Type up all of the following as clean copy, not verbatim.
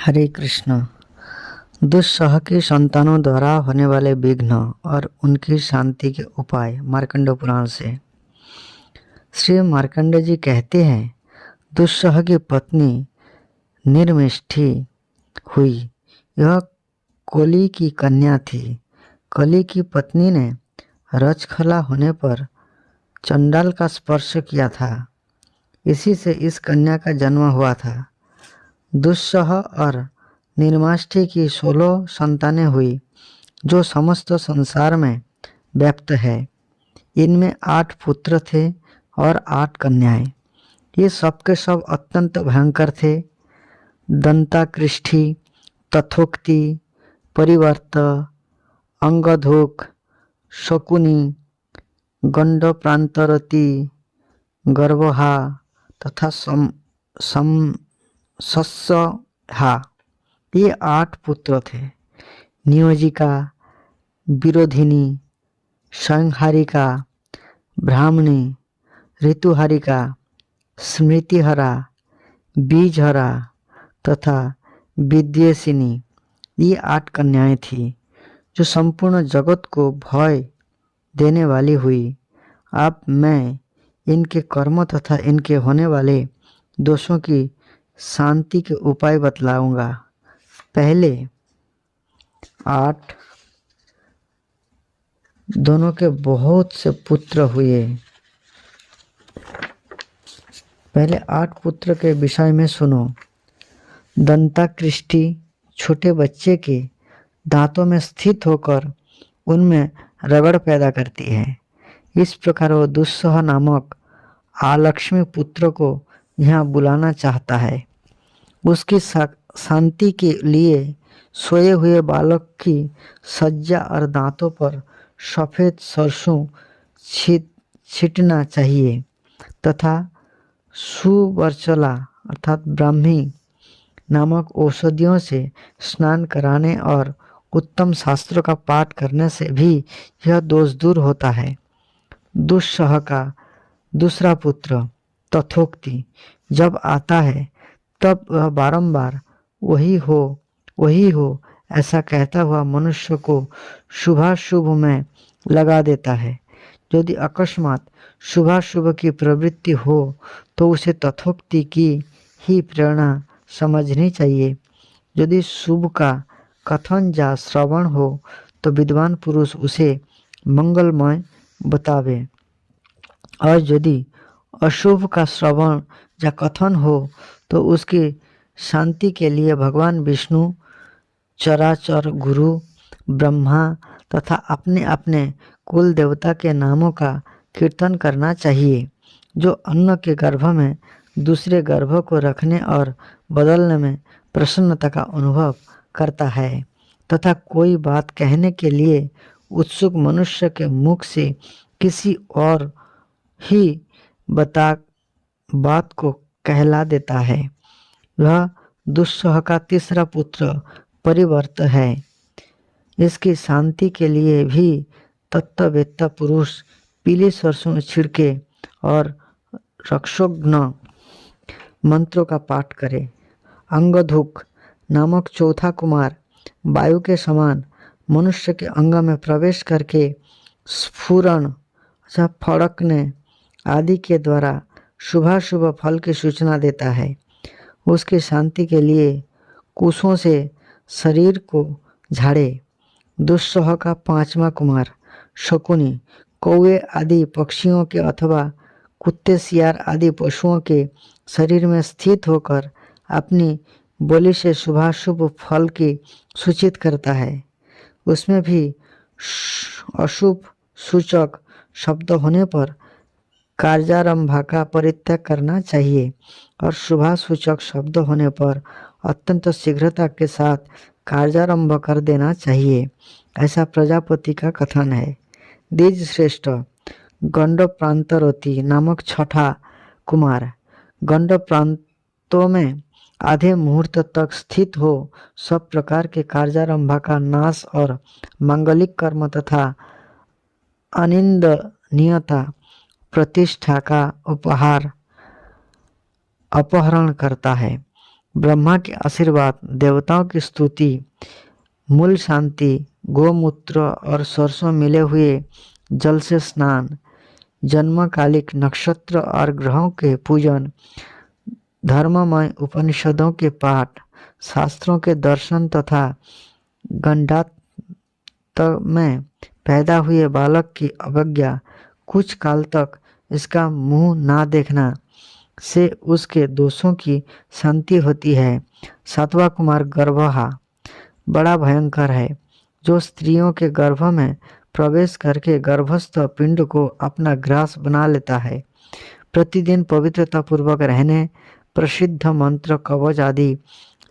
हरे कृष्ण। दुस्सह के संतानों द्वारा होने वाले विघ्न और उनकी शांति के उपाय मार्कंड पुराण से। श्री मार्कंड जी कहते हैं, दुस्सह की पत्नी निर्मिष्ठी हुई। यह कोली की कन्या थी। कली की पत्नी ने रजखला होने पर चंडाल का स्पर्श किया था। इसी से इस कन्या का जन्म हुआ था। दुस्सह और निर्माष्टि की 16 संतानें हुई, जो समस्त संसार में व्याप्त है। इनमें 8 पुत्र थे और 8 कन्याएं। ये सबके सब अत्यंत भयंकर थे। दंताकृष्टि, तथोक्ति, परिवर्त, अंगधोक, शकुनी, गंडप्रांतरति, गर्वहा तथा सस्सहा, ये 8 पुत्र थे। नियोजिका, विरोधिनी, संहारिका, ब्राह्मणी, ऋतुहारिका, स्मृतिहरा, बीजहरा तथा विद्वेषिनी, ये 8 कन्याएं थी, जो संपूर्ण जगत को भय देने वाली हुई। अब मैं इनके कर्म तथा इनके होने वाले दोषों की शांति के उपाय बतलाऊंगा। पहले 8 दोनों के बहुत से पुत्र हुए। पहले 8 पुत्र के विषय में सुनो। दंताकृष्टि छोटे बच्चे के दांतों में स्थित होकर उनमें रगड़ पैदा करती है। इस प्रकार वो दुस्सह नामक आलक्ष्मी पुत्र को यहाँ बुलाना चाहता है। उसकी शांति के लिए सोए हुए बालक की सज्जा और दांतों पर सफ़ेद सरसों छींटना चाहिए तथा सुवर्चला अर्थात ब्राह्मी नामक औषधियों से स्नान कराने और उत्तम शास्त्रों का पाठ करने से भी यह दोष दूर होता है। दुस्सह का दूसरा पुत्र तथोक्ति जब आता है तब वह बारंबार वही हो ऐसा कहता हुआ मनुष्य को शुभाशुभ में लगा देता है। यदि अकस्मात शुभाशुभ की प्रवृत्ति हो तो उसे तथोक्ति की ही प्रेरणा समझनी चाहिए। यदि शुभ का कथन या श्रवण हो तो विद्वान पुरुष उसे मंगलमय बतावे, और यदि अशुभ का श्रवण या कथन हो तो उसकी शांति के लिए भगवान विष्णु, चराचर गुरु ब्रह्मा तथा अपने अपने कुल देवता के नामों का कीर्तन करना चाहिए, जो अन्न के गर्भ में दूसरे गर्भ को रखने और बदलने में प्रसन्नता का अनुभव करता है तथा कोई बात कहने के लिए उत्सुक मनुष्य के मुख से किसी और ही बात को कहला देता है। वह दुस्सह का तीसरा पुत्र परिवर्त है। इसकी शांति के लिए भी तत्ववेत्ता पुरुष पीली सरसों छिड़के और रक्षोघ्न मंत्रों का पाठ करे। अंगधुक नामक चौथा कुमार वायु के समान मनुष्य के अंग में प्रवेश करके स्फुरण फड़कने आदि के द्वारा शुभाशुभ फल की सूचना देता है। उसकी शांति के लिए कुशों से शरीर को झाड़े। दुस्सह का 5वां कुमार शकुनी कौवे आदि पक्षियों के अथवा कुत्ते सियार आदि पशुओं के शरीर में स्थित होकर अपनी बोली से शुभाशुभ फल की सूचित करता है। उसमें भी अशुभ सूचक शब्द होने पर कार्यारंभा का परित्याग करना चाहिए और शुभासूचक शब्द होने पर अत्यंत शीघ्रता के साथ कार्यारंभ कर देना चाहिए, ऐसा प्रजापति का कथन है। द्विज श्रेष्ठ गंड प्रांतरति नामक 6ठा कुमार गंड प्रांतों में आधे मुहूर्त तक स्थित हो सब प्रकार के कार्यारंभा का नाश और मांगलिक कर्म तथा अनिंदनीयता प्रतिष्ठा का अपहरण करता है। ब्रह्मा के आशीर्वाद, देवताओं की स्तुति, मूल शांति, गोमूत्र और सरसों मिले हुए जल से स्नान, जन्मकालिक नक्षत्र और ग्रहों के पूजन, धर्ममय उपनिषदों के पाठ, शास्त्रों के दर्शन तथा गंडात में पैदा हुए बालक की अवज्ञा, कुछ काल तक इसका मुंह ना देखना से उसके दोषों की शांति होती है। सातवां कुमार गर्भहा बड़ा भयंकर है, जो स्त्रियों के गर्भ में प्रवेश करके गर्भस्थ पिंड को अपना ग्रास बना लेता है। प्रतिदिन पवित्रता पूर्वक रहने, प्रसिद्ध मंत्र कवच आदि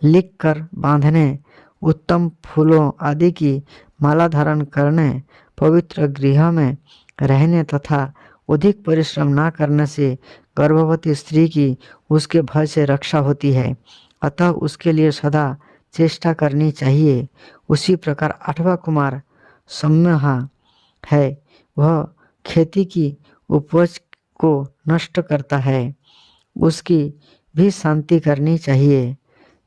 लिख कर बांधने, उत्तम फूलों आदि की माला धारण करने, पवित्र गृह में रहने तथा अधिक परिश्रम न करने से गर्भवती स्त्री की उसके भय से रक्षा होती है, अतः उसके लिए सदा चेष्टा करनी चाहिए। उसी प्रकार आठवां कुमार सम्यहा है, वह खेती की उपज को नष्ट करता है, उसकी भी शांति करनी चाहिए।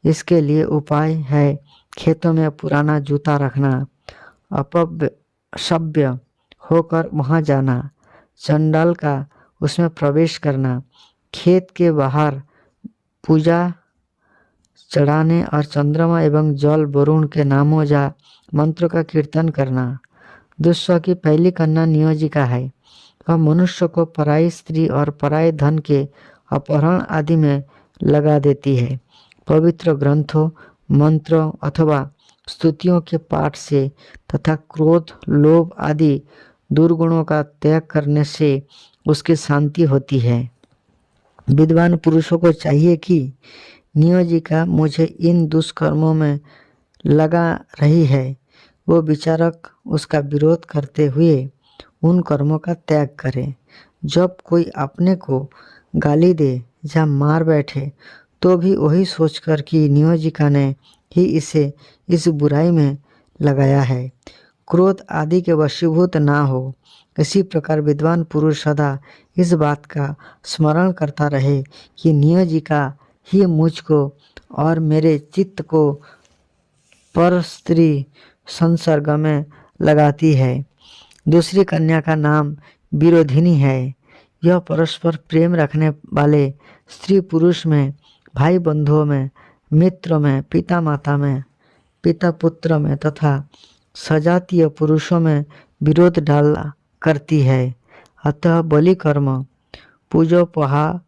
इसके लिए उपाय है खेतों में पुराना जूता रखना, अपसभ्य होकर वहां जाना, चंडाल का उसमें प्रवेश करना, खेत के बाहर पूजा चढ़ाने और चंद्रमा एवं जल वरुण के नामों या मंत्र का कीर्तन करना। दुस्सह की पहली कन्या नियोजिका है, वह मनुष्य को पराई स्त्री और पराये धन के अपहरण आदि में लगा देती है। पवित्र ग्रंथों, मंत्रों अथवा स्तुतियों के पाठ से तथा क्रोध, लोभ आदि दुर्गुणों का त्याग करने से उसकी शांति होती है। विद्वान पुरुषों को चाहिए कि नियोजिका मुझे इन दुष्कर्मों में लगा रही है, वो विचारक उसका विरोध करते हुए उन कर्मों का त्याग करे। जब कोई अपने को गाली दे या मार बैठे तो भी वही सोचकर कि नियोजिका ने ही इसे इस बुराई में लगाया है, क्रोध आदि के वशीभूत ना हो। इसी प्रकार विद्वान पुरुष सदा इस बात का स्मरण करता रहे कि नियोजिका ही मुझको और मेरे चित्त को पर स्त्री संसर्ग में लगाती है। दूसरी कन्या का नाम विरोधिनी है, यह परस्पर प्रेम रखने वाले स्त्री पुरुष में, भाई बंधुओं में, मित्रों में, पिता माता में, पिता पुत्र में तथा सजातीय पुरुषों में विरोध डाला करती है। अतः बलि कर्म, पूजोपहार,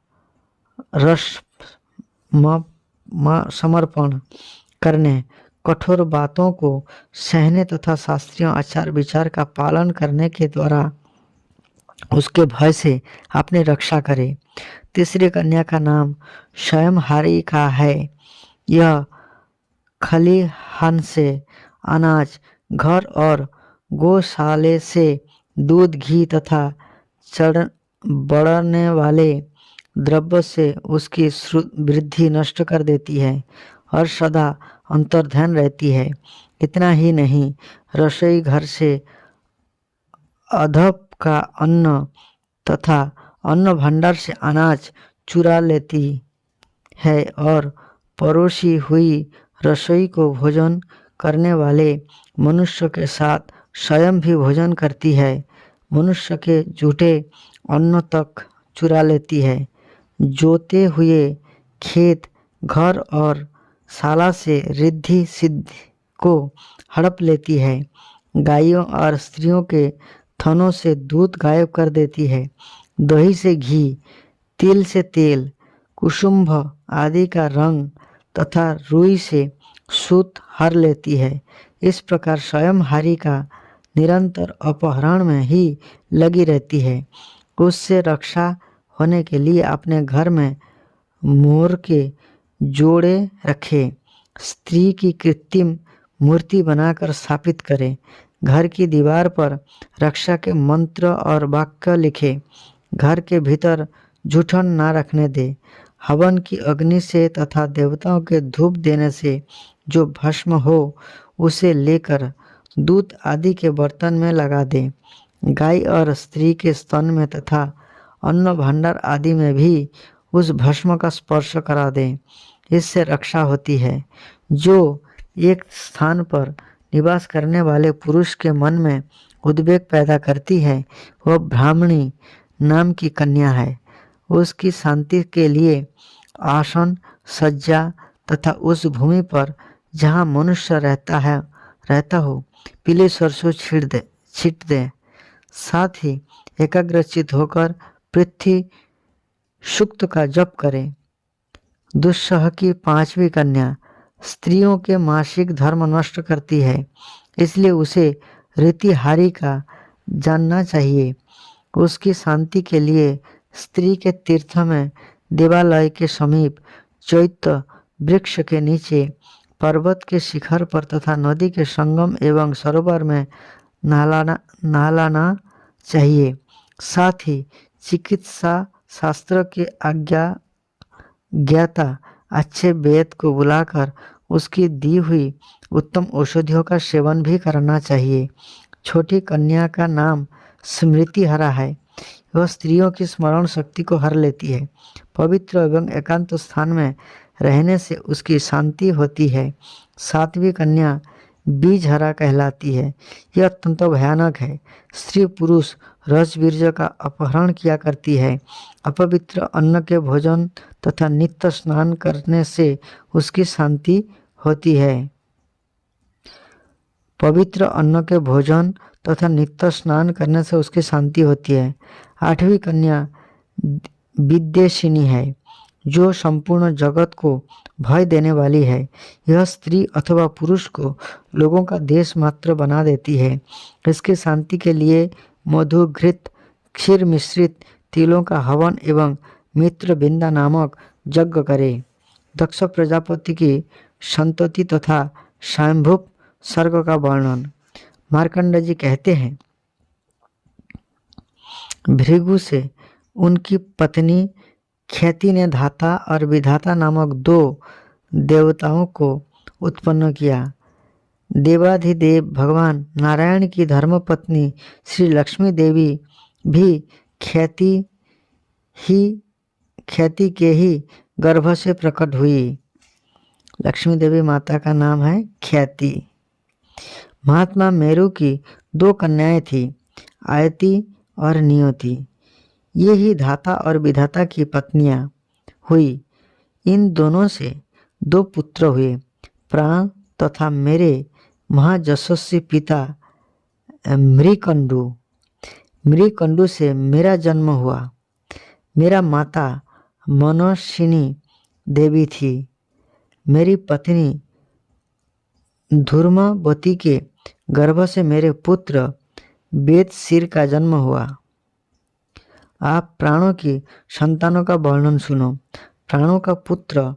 समर्पण करने, कठोर बातों को सहने तथा शास्त्रीय आचार विचार का पालन करने के द्वारा उसके भय से अपनी रक्षा करे। तीसरी कन्या का नाम स्वयंहारी का है, यह खलिहान से अनाज, घर और गौशाले से दूध, घी तथा बढ़ने वाले द्रव्य से उसकी वृद्धि नष्ट कर देती है और सदा अंतर्ध्यान रहती है। इतना ही नहीं, रसोई घर से अधप का अन्न तथा अन्न भंडार से अनाज चुरा लेती है और परोसी हुई रसोई को भोजन करने वाले मनुष्य के साथ स्वयं भी भोजन करती है। मनुष्य के झूठे अन्न तक चुरा लेती है। जोते हुए खेत, घर और शाला से रिद्धि सिद्धि को हड़प लेती है। गायों और स्त्रियों के थनों से दूध गायब कर देती है। दही से घी, तिल से तेल, कुसुम्भ आदि का रंग तथा रुई से सूत हर लेती है। इस प्रकार स्वयंहारी का निरंतर अपहरण में ही लगी रहती है। उससे रक्षा होने के लिए अपने घर में मोर के जोड़े रखे, स्त्री की कृत्रिम मूर्ति बनाकर स्थापित करे, घर की दीवार पर रक्षा के मंत्र और वाक्य लिखे, घर के भीतर जूठन ना रखने दे, हवन की अग्नि से तथा देवताओं के धूप देने से जो भस्म हो उसे लेकर दूध आदि के बर्तन में लगा दे। गाय और स्त्री के स्तन में तथा अन्न भंडार आदि में भी उस भस्म का स्पर्श करा दे। इससे रक्षा होती है। जो एक स्थान पर निवास करने वाले पुरुष के मन में उद्वेग पैदा करती है वह ब्राह्मणी नाम की कन्या है। उसकी शांति के लिए आसन, सज्जा तथा उस भूमि पर जहाँ मनुष्य रहता हो पीले सरसों छीट दे। साथ ही एकाग्रचित होकर पृथ्वी सूक्त का जप करें। दुस्सह की पांचवी कन्या स्त्रियों के मासिक धर्म नष्ट करती है, इसलिए उसे ऋतिहारी का जानना चाहिए। उसकी शांति के लिए स्त्री के तीर्थ में देवालय के समीप, चैत्य वृक्ष के नीचे, पर्वत के शिखर पर तथा नदी के संगम एवं सरोवर में नहलाना चाहिए। साथ ही चिकित्सा शास्त्र के ज्ञाता अच्छे वैद्य को बुलाकर उसकी दी हुई उत्तम औषधियों का सेवन भी करना चाहिए। छोटी कन्या का नाम स्मृतिहरा है। वह स्त्रियों की स्मरण शक्ति को हर लेती है। पवित्र एवं एकांत स्थान में रहने से उसकी शांति होती है। सातवीं कन्या बीजहरा कहलाती है। यह अत्यंत भयानक है। स्त्री पुरुष रसबीज का अपहरण किया करती है। अपवित्र अन्न के भोजन तथा नित्य स्नान करने से उसकी शांति होती है। पवित्र अन्न के भोजन तथा नित्य स्नान करने से उसकी शांति होती है। आठवीं कन्या विद्वेषिणी है, जो संपूर्ण जगत को भय देने वाली है। यह स्त्री अथवा पुरुष को लोगों का देश मात्र बना देती है। इसकी शांति के लिए मधु, घृत, क्षीर मिश्रित तिलों का हवन एवं मित्र बिंदा नामक यज्ञ करे। दक्ष प्रजापति की संतति तथा स्वयंभुव सर्ग का वर्णन। मार्कंड जी कहते हैं, भृगु से उनकी पत्नी ख्याति ने धाता और विधाता नामक दो देवताओं को उत्पन्न किया। देवाधिदेव भगवान नारायण की धर्मपत्नी श्री लक्ष्मी देवी भी ख्याति के ही गर्भ से प्रकट हुई। लक्ष्मी देवी माता का नाम है ख्याति। महात्मा मेरु की दो कन्याएं थी, आयति और नियति। ये ही धाता और विधाता की पत्नियां हुई। इन दोनों से दो पुत्र हुए, प्राण तथा मेरे महायशस्वी पिता मृकंडु। मृकंडु से मेरा जन्म हुआ। मेरा माता मनोषिनी देवी थी। मेरी पत्नी धूर्मवती के गर्भ से मेरे पुत्र वेदशिर का जन्म हुआ। आप प्राणों की संतानों का वर्णन सुनो। प्राणों का पुत्र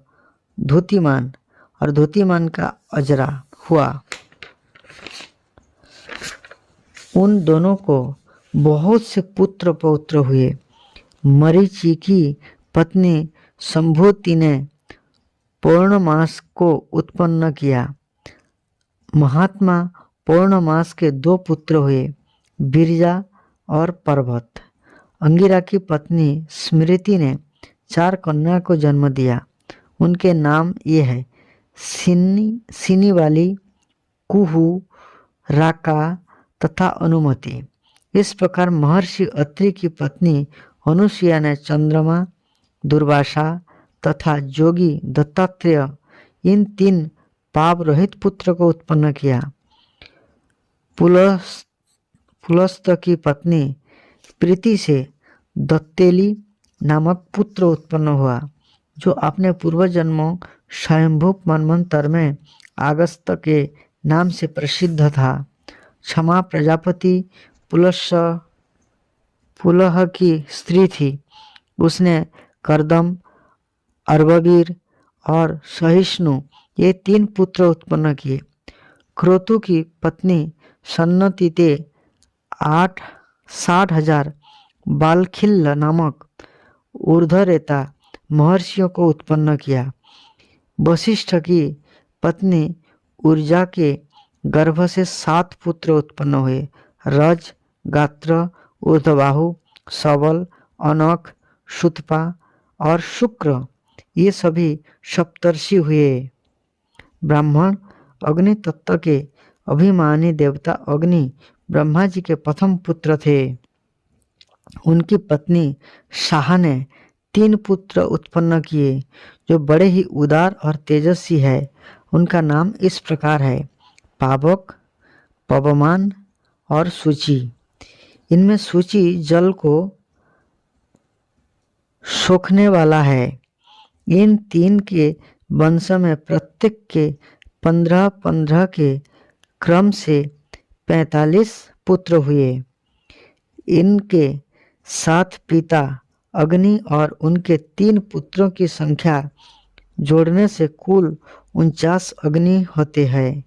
धूतिमान और धूतिमान का अजरा हुआ। उन दोनों को बहुत से पुत्र पौत्र हुए। मरीचि की पत्नी संभूति ने पौर्णमास को उत्पन्न किया। महात्मा पौर्णमास के दो पुत्र हुए, बिरजा और पर्वत। अंगिरा की पत्नी स्मृति ने 4 कन्या को जन्म दिया। उनके नाम ये है, सिनी वाली, कुहू, राका तथा अनुमति। इस प्रकार महर्षि अत्रि की पत्नी अनुसुईया ने चंद्रमा, दुर्वासा तथा जोगी दत्तात्रेय इन 3 पाप रहित पुत्र को उत्पन्न किया। पुलस्त की पत्नी प्रीति से दत्तेली नामक पुत्र उत्पन्न हुआ, जो अपने पूर्व जन्मों स्वयंभुव मनवंतर में आगस्त के नाम से प्रसिद्ध था। क्षमा प्रजापति पुलह की स्त्री थी। उसने कर्दम, अर्ववीर और सहिष्णु ये 3 पुत्र उत्पन्न किए। क्रोतु की पत्नी सन्नति ने 60,000 बालखिल्य नामक ऊर्ध्वरेता महर्षियों को उत्पन्न किया। वशिष्ठ की पत्नी ऊर्जा के गर्भ से 7 पुत्र उत्पन्न हुए, रज, गात्र, ऊर्ध्वबाहु, सबल, अनख, सुतपा और शुक्र। ये सभी सप्तर्षि हुए। ब्राह्मण अग्नि तत्व के अभिमानी देवता अग्नि ब्रह्मा जी के प्रथम पुत्र थे। उनकी पत्नी शाह ने 3 पुत्र उत्पन्न किए जो बड़े ही उदार और तेजस्वी है। उनका नाम इस प्रकार है, पावक, पवमान और सूची। इनमें सूची जल को सोखने वाला है। इन 3 के वंश में प्रत्येक के 15-15 के क्रम से 45 पुत्र हुए। इनके 7 पिता अग्नि और उनके 3 पुत्रों की संख्या जोड़ने से कुल 49 अग्नि होते हैं।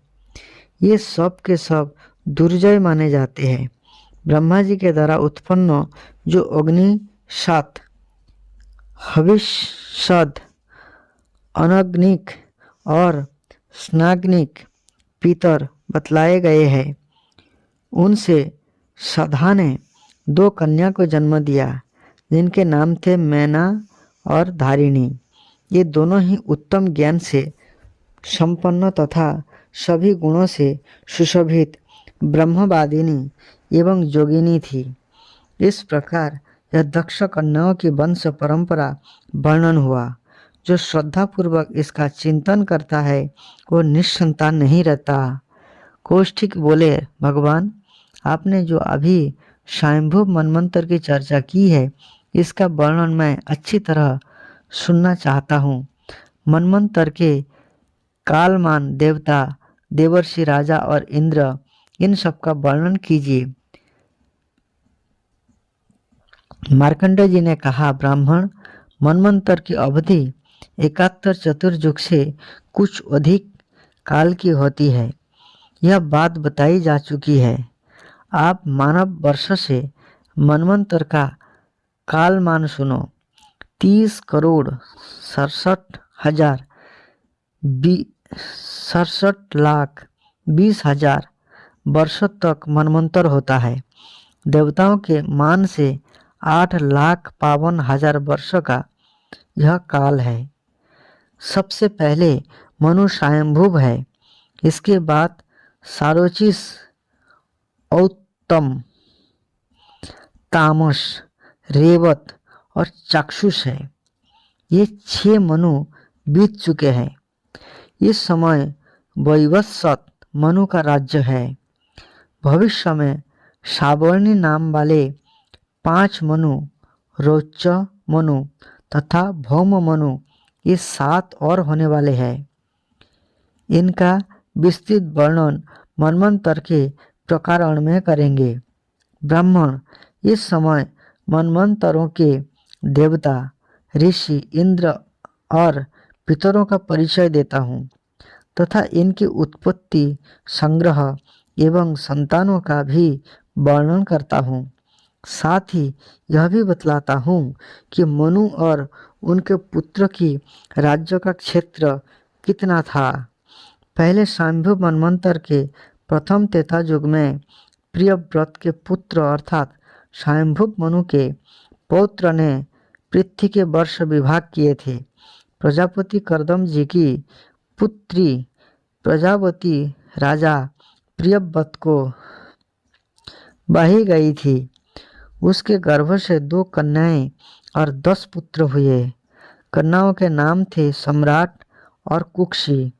ये सब के सब दुर्जय माने जाते हैं। ब्रह्मा जी के द्वारा उत्पन्न जो अग्नि 7 हविष्यद, अनग्निक और स्नाग्निक पितर बतलाए गए हैं, उनसे सधा ने 2 कन्या को जन्म दिया जिनके नाम थे मैना और धारिणी। ये दोनों ही उत्तम ज्ञान से संपन्न तथा सभी गुणों से सुशोभित ब्रह्मवादिनी एवं जोगिनी थी। इस प्रकार यह दक्ष कन्याओं की वंश परंपरा वर्णन हुआ। जो श्रद्धापूर्वक इसका चिंतन करता है वो निस्संतान नहीं रहता। कौशिक बोले, भगवान आपने जो अभी स्वयंभू मनमंत्र की चर्चा की है इसका वर्णन मैं अच्छी तरह सुनना चाहता हूँ। मनमंत्र के कालमान देवता, देवर्षि, राजा और इंद्र, इन सब का वर्णन कीजिए। मार्कंडेय जी ने कहा, ब्राह्मण मनमंत्र की अवधि 71 चतुर्युग से कुछ अधिक काल की होती है। यह बात बताई जा चुकी है। आप मानव वर्ष से मनमंत्र का कालमान सुनो। 30,67,20,000 वर्षों तक मनमंत्र होता है। देवताओं के मान से 8,52,000 वर्षों का यह काल है। सबसे पहले मनु स्वयंभुव है। इसके बाद सारोचिस, औत्तम, तामस, रेवत और चाक्षुष है। ये 6 मनु बीत चुके हैं। इस समय वैवस्वत मनु का राज्य है। भविष्य में सावर्णी नाम वाले 5 मनु, रोच मनु तथा भौम मनु, ये 7 और होने वाले हैं। इनका विस्तृत वर्णन मनमंत्र के प्रकरण में करेंगे। ब्राह्मण, इस समय मनमंत्रों के देवता, ऋषि, इंद्र और पितरों का परिचय देता हूँ तथा इनकी उत्पत्ति, संग्रह एवं संतानों का भी वर्णन करता हूँ। साथ ही यह भी बतलाता हूँ कि मनु और उनके पुत्र की राज्य का क्षेत्र कितना था। पहले स्वयंभू मनमंत्र के प्रथम त्रेता युग में प्रियव्रत के पुत्र अर्थात स्वयंभू मनु के पौत्र ने पृथ्वी के वर्ष विभाग किए थे। प्रजापति कर्दम जी की पुत्री प्रजावती राजा प्रियव्रत को बही गई थी। उसके गर्भ से 2 कन्याएं और 10 पुत्र हुए। कन्याओं के नाम थे सम्राट और कुक्षी।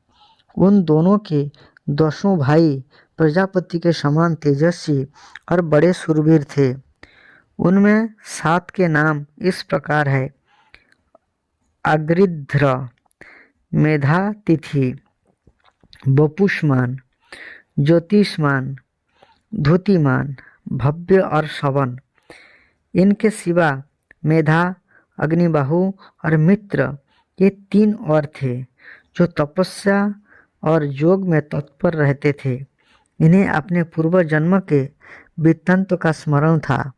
उन दोनों के 10 भाई प्रजापति के समान तेजस्वी और बड़े शूरवीर थे। उनमें 7 के नाम इस प्रकार है, अग्रिध्र, मेधातिथि, बपुष्मान, ज्योतिष्मान, धुतिमान, भव्य और श्रवण। इनके सिवा मेधा, अग्निबाहु और मित्र, ये 3 और थे जो तपस्या और योग में तत्पर रहते थे। इन्हें अपने पूर्व जन्म के वृत्तांत का स्मरण था।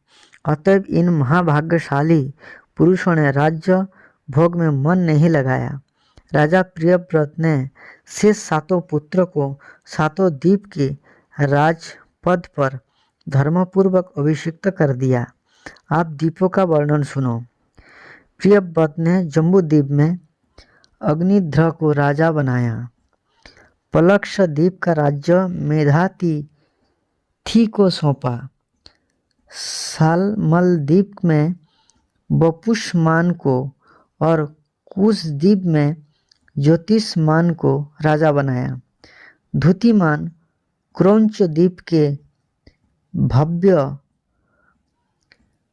अतएव इन महाभाग्यशाली पुरुषों ने राज्य भोग में मन नहीं लगाया। राजा प्रियव्रत ने शेष 7 पुत्रों को 7 द्वीप के राजपद पर धर्मपूर्वक अभिषिक्त कर दिया। आप द्वीपों का वर्णन सुनो। प्रियव्रत ने जम्बू द्वीप में अग्निध्र को राजा बनाया। पलक्ष द्वीप का राज्य मेधातिथि को सौंपा। सालमल द्वीप में बपुष्मान को और कुश द्वीप में ज्योतिष्मान को राजा बनाया। धुतिमान क्रौंच द्वीप के भव्य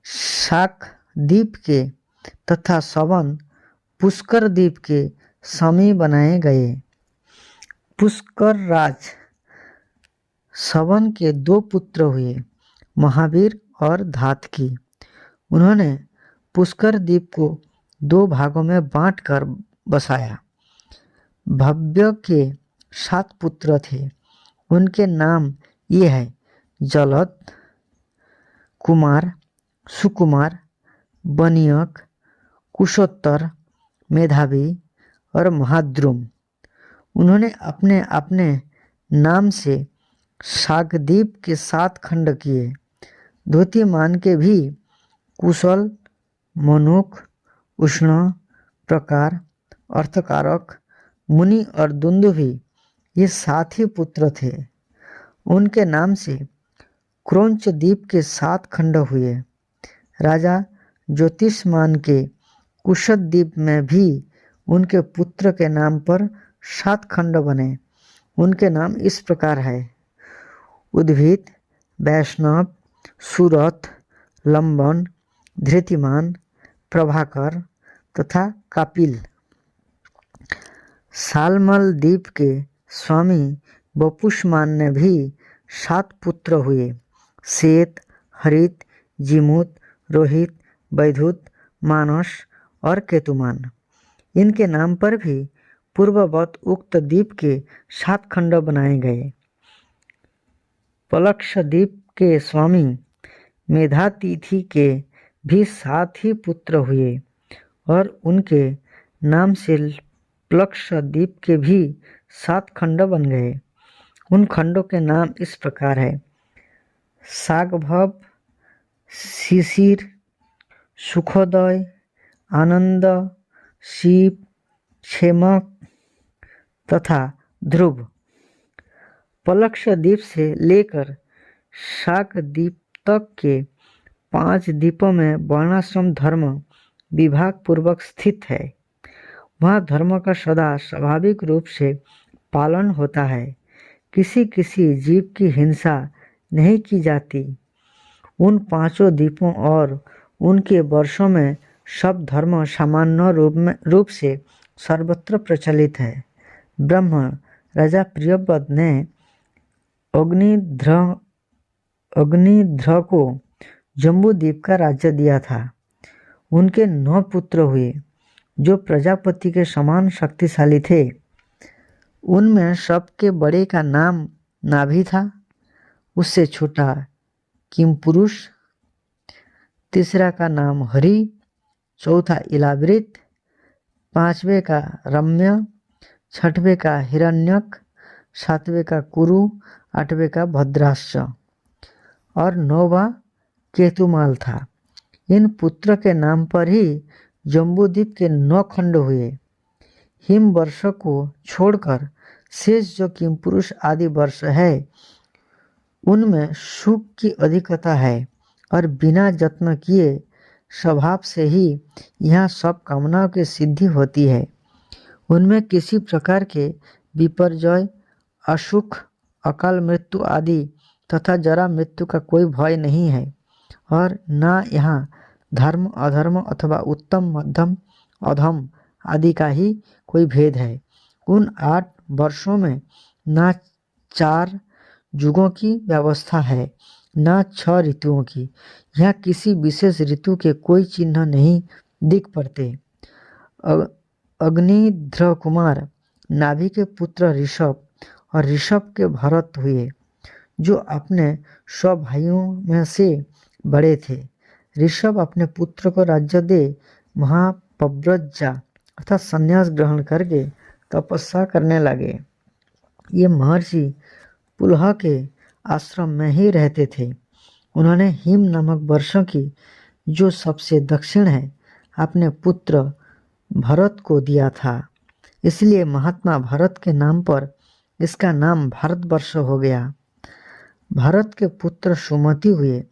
शाक द्वीप के तथा सवन पुष्कर द्वीप के स्वामी बनाए गए। पुष्कर राज सवन के 2 पुत्र हुए, महावीर और धातकी। उन्होंने पुष्कर द्वीप को 2 भागों में बांटकर बसाया। भव्य के 7 पुत्र थे। उनके नाम ये है: जलद, कुमार, सुकुमार, बनियक, कुशोत्तर, मेधावी और महाद्रुम। उन्होंने अपने अपने नाम से शाकद्वीप के 7 खंड किए। धोतीमान के भी कुशल, मनुक, उष्ण, प्रकार, अर्थकारक, मुनि और दुंदुभि ये 7 ही पुत्र थे। उनके नाम से क्रौंच द्वीप के 7 खंड हुए। राजा ज्योतिष्मान के कुशद द्वीप में भी उनके पुत्र के नाम पर 7 खंड बने। उनके नाम इस प्रकार है: उद्भिद, वैष्णव, सुरथ, लंबन, धृतिमान, प्रभाकर तथा कापिल। सालमल द्वीप के स्वामी बपुष्मान ने भी 7 पुत्र हुए: श्वेत, हरित, जिमुत, रोहित, वैधुत, मानस और केतुमान। इनके नाम पर भी पूर्ववत उक्त द्वीप के 7 खंड बनाए गए। पलक्ष द्वीप के स्वामी मेधातिथि के भी 7 ही पुत्र हुए और उनके नाम से प्लक्ष द्वीप के भी 7 खंड बन गए। उन खंडों के नाम इस प्रकार है: सागभव, शिशिर, सुखोदय, आनंद, शिव, क्षेमक तथा ध्रुव। पलक्ष द्वीप से लेकर शाक द्वीप तक के 5 द्वीपों में वर्णाश्रम धर्म विभाग पूर्वक स्थित है। वहाँ धर्म का सदा स्वाभाविक रूप से पालन होता है। किसी किसी जीव की हिंसा नहीं की जाती। उन 5 द्वीपों और उनके वर्षों में सब धर्म सामान्य रूप से सर्वत्र प्रचलित है। ब्रह्म राजा प्रियव्रत ने अग्निध्र को जम्बूद्वीप का राज्य दिया था। उनके 9 पुत्र हुए जो प्रजापति के समान शक्तिशाली थे। उनमें सबके बड़े का नाम नाभि था, उससे छोटा किमपुरुष, तीसरा का नाम हरि, चौथा इलावृत, 5वें का रम्य, 6वें का हिरण्यक, 7वें का कुरु, 8वें का भद्राश्च और 9वां केतुमाल था। इन पुत्र के नाम पर ही जम्बूद्वीप के 9 खंड हुए। हिम वर्ष को छोड़कर शेष जो किमपुरुष आदि वर्ष है उनमें सुख की अधिकता है और बिना यत्न किए स्वभाव से ही यहाँ सब कामनाओं की सिद्धि होती है। उनमें किसी प्रकार के विपर्जय, असुख, अकाल मृत्यु आदि तथा जरा मृत्यु का कोई भय नहीं है और न यहाँ धर्म अधर्म अथवा उत्तम मध्यम अधम आदि का ही कोई भेद है। उन 8 वर्षों में न 4 युगों की व्यवस्था है न 6 ऋतुओं की। यहाँ किसी विशेष ऋतु के कोई चिन्ह नहीं दिख पड़ते। अग्निध्र कुमार नाभि के पुत्र ऋषभ और ऋषभ के भरत हुए जो अपने 100 भाइयों में से बड़े थे। ऋषभ अपने पुत्र को राज्य दे महापव्रजा अर्थात संन्यास ग्रहण करके तपस्या करने लगे। ये महर्षि पुलह के आश्रम में ही रहते थे। उन्होंने हिम नामक वर्षों की जो सबसे दक्षिण है अपने पुत्र भरत को दिया था। इसलिए महात्मा भरत के नाम पर इसका नाम भारतवर्ष हो गया। भरत के पुत्र सुमति हुए,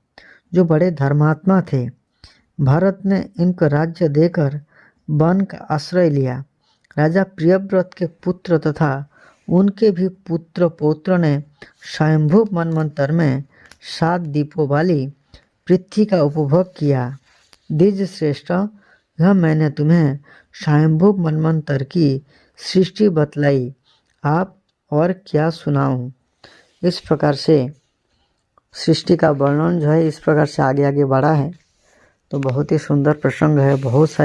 जो बड़े धर्मात्मा थे। भरत ने इनको राज्य देकर वन का आश्रय लिया। राजा प्रियव्रत के पुत्र तथा उनके भी पुत्र पौत्र ने स्वयंभू मनमंत्र में 7 दीपों वाली पृथ्वी का उपभोग किया। द्विज श्रेष्ठ, यह मैंने तुम्हें स्वयंभू मनमंत्र की सृष्टि बतलाई, आप और क्या सुनाऊं। इस प्रकार से सृष्टि का वर्णन जो है इस प्रकार से आगे आगे बढ़ा है। तो बहुत ही सुंदर प्रसंग है, बहुत सारे